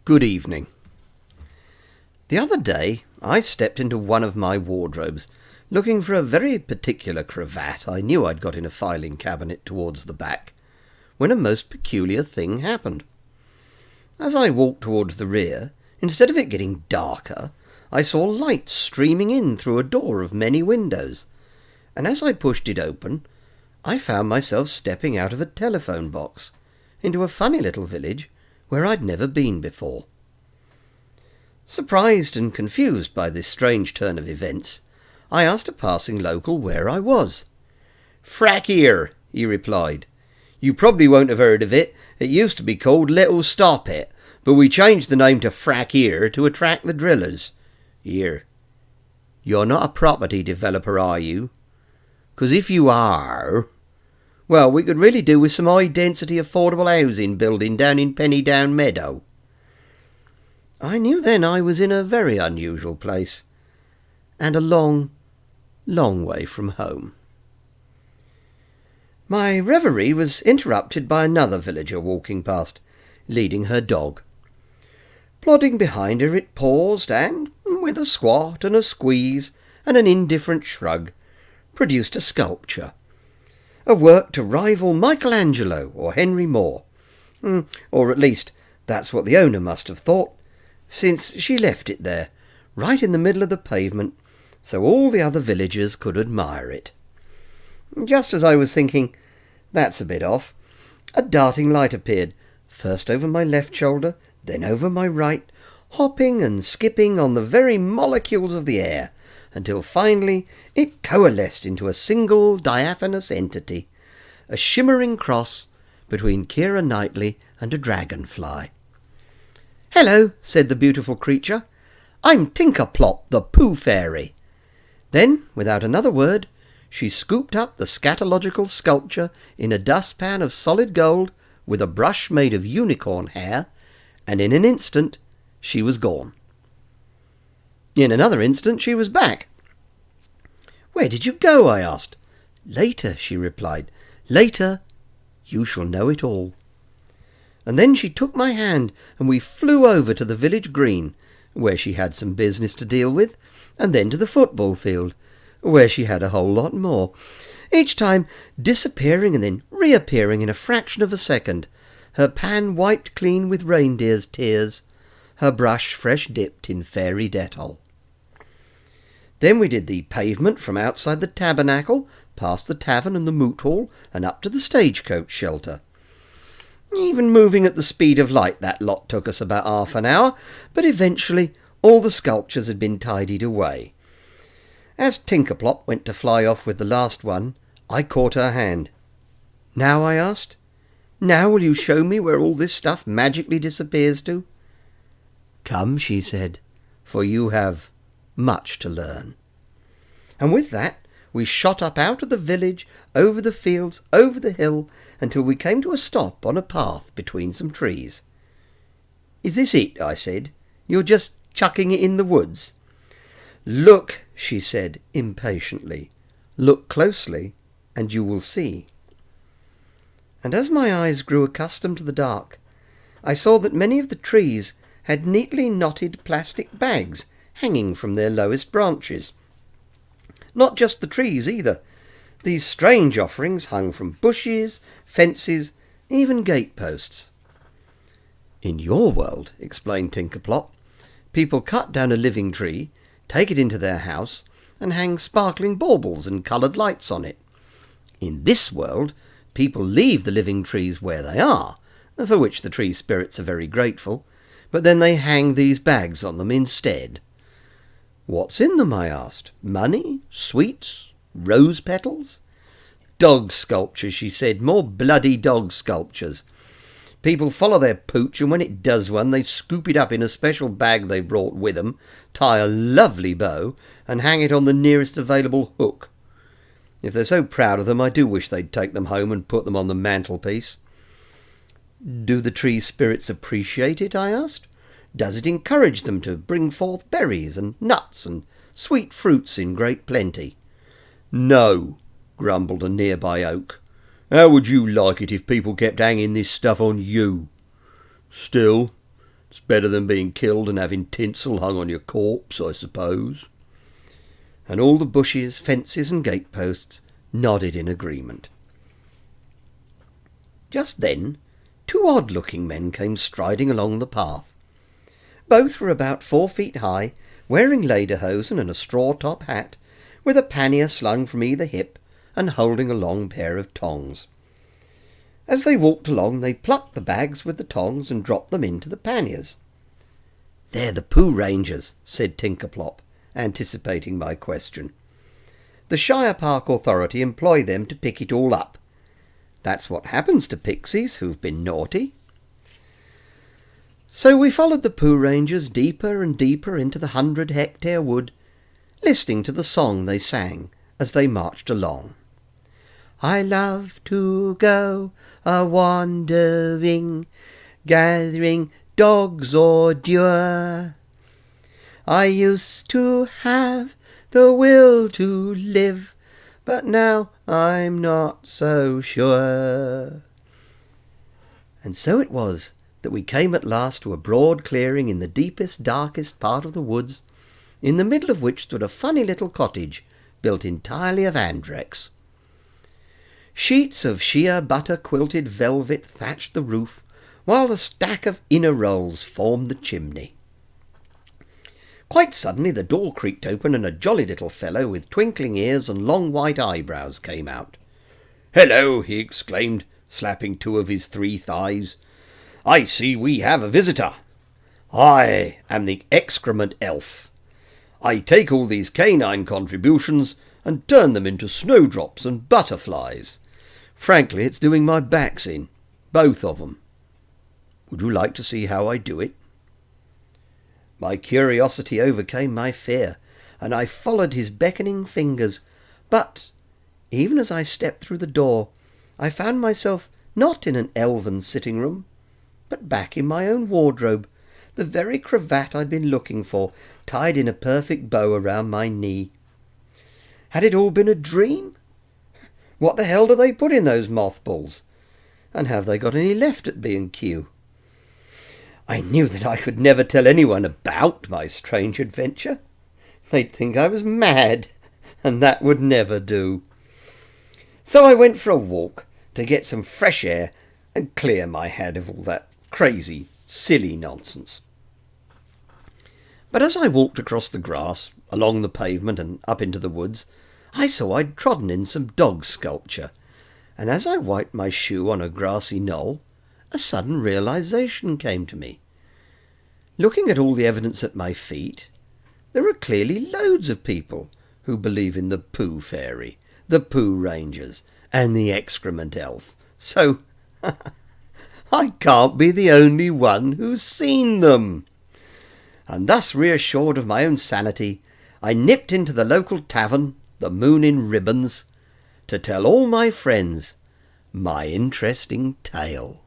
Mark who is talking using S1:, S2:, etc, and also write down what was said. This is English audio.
S1: Good evening. The other day I stepped into one of my wardrobes, looking for a very particular cravat I knew I'd got in a filing cabinet towards the back, when a most peculiar thing happened. As I walked towards the rear, instead of it getting darker, I saw light streaming in through a door of many windows, and as I pushed it open, I found myself stepping out of a telephone box into a funny little village where I'd never been before. Surprised and confused by this strange turn of events, I asked a passing local where I was. "Frack here," he replied. "You probably won't have heard of it. It used to be called Little Stop It, but we changed the name to Frack here to attract the drillers. Here. You're not a property developer, are you? 'Cause if you are, well, we could really do with some high-density affordable housing building down in Penny Down Meadow." I knew then I was in a very unusual place, and a long, long way from home. My reverie was interrupted by another villager walking past, leading her dog. Plodding behind her it paused and, with a squat and a squeeze and an indifferent shrug, produced a sculpture. A work to rival Michelangelo or Henry Moore. Or at least that's what the owner must have thought, since she left it there, right in the middle of the pavement, so all the other villagers could admire it. Just as I was thinking, that's a bit off, a darting light appeared, first over my left shoulder, then over my right, hopping and skipping on the very molecules of the air, until finally it coalesced into a single diaphanous entity, a shimmering cross between Keira Knightley and a dragonfly. "Hello," said the beautiful creature. "I'm Tinkerplop, the Pooh Fairy." Then, without another word, she scooped up the scatological sculpture in a dustpan of solid gold with a brush made of unicorn hair, and in an instant she was gone. In another instant she was back. "Where did you go?" I asked. "Later," she replied. "Later, you shall know it all." And then she took my hand and we flew over to the village green, where she had some business to deal with, and then to the football field, where she had a whole lot more, each time disappearing and then reappearing in a fraction of a second, her pan wiped clean with reindeer's tears, her brush fresh dipped in fairy Dettol. Then we did the pavement from outside the tabernacle, past the tavern and the moot hall, and up to the stagecoach shelter. Even moving at the speed of light, that lot took us about half an hour, but eventually all the sculptures had been tidied away. As Tinkerplop went to fly off with the last one, I caught her hand. "Now?" I asked. "Now will you show me where all this stuff magically disappears to?" "Come," she said, "for you have much to learn." And with that we shot up out of the village, over the fields, over the hill, until we came to a stop on a path between some trees. "Is this it?" I said. "You're just chucking it in the woods?" "Look," she said impatiently. "Look closely, and you will see." And as my eyes grew accustomed to the dark, I saw that many of the trees had neatly knotted plastic bags hanging from their lowest branches. Not just the trees either. These strange offerings hung from bushes, fences, even gateposts. "In your world," explained Tinkerplop, "people cut down a living tree, take it into their house, and hang sparkling baubles and coloured lights on it. In this world, people leave the living trees where they are, for which the tree spirits are very grateful, but then they hang these bags on them instead." "What's in them?" I asked. "Money? Sweets? Rose petals?" "Dog sculptures," she said. "More bloody dog sculptures. People follow their pooch, and when it does one, they scoop it up in a special bag they've brought with them, tie a lovely bow, and hang it on the nearest available hook. If they're so proud of them, I do wish they'd take them home and put them on the mantelpiece." "Do the tree spirits appreciate it?" I asked. "Does it encourage them to bring forth berries and nuts and sweet fruits in great plenty?" "No," grumbled a nearby oak. "How would you like it if people kept hanging this stuff on you? Still, It's better than being killed and having tinsel hung on your corpse, I suppose." And all the bushes, fences and gateposts nodded in agreement. Just then 2 odd-looking men came striding along the path. Both were about 4 feet high, wearing lederhosen and a straw-top hat, with a pannier slung from either hip and holding a long pair of tongs. As they walked along, they plucked the bags with the tongs and dropped them into the panniers. "They're the Pooh Rangers," said Tinkerplop, anticipating my question. "The Shire Park Authority employ them to pick it all up. That's what happens to pixies who've been naughty." So we followed the Pooh Rangers deeper and deeper into the 100-hectare wood, listening to the song they sang as they marched along. "I love to go a-wandering, gathering dogs ordure. I used to have the will to live, but now I'm not so sure." And so it was that we came at last to a broad clearing in the deepest, darkest part of the woods, in the middle of which stood a funny little cottage built entirely of andrex. Sheets of sheer butter-quilted velvet thatched the roof, while the stack of inner rolls formed the chimney. Quite suddenly the door creaked open and a jolly little fellow with twinkling ears and long white eyebrows came out. "Hello!" he exclaimed, slapping 2 of his 3 thighs. "I see we have a visitor. I am the excrement elf. I take all these canine contributions and turn them into snowdrops and butterflies. Frankly, it's doing my backs in, both of them. Would you like to see how I do it?" My curiosity overcame my fear, and I followed his beckoning fingers, but even as I stepped through the door, I found myself not in an elven sitting room, but back in my own wardrobe, the very cravat I'd been looking for, tied in a perfect bow around my knee. Had it all been a dream? What the hell do they put in those mothballs? And have they got any left at B&Q? I knew that I could never tell anyone about my strange adventure. They'd think I was mad, and that would never do. So I went for a walk to get some fresh air and clear my head of all that crazy, silly nonsense. But as I walked across the grass, along the pavement and up into the woods, I saw I'd trodden in some dog sculpture, and as I wiped my shoe on a grassy knoll, a sudden realization came to me. Looking at all the evidence at my feet, there are clearly loads of people who believe in the Pooh Fairy, the Pooh Rangers, and the Excrement Elf. So I can't be the only one who's seen them. And thus reassured of my own sanity, I nipped into the local tavern, the Moon in Ribbons, to tell all my friends my interesting tale.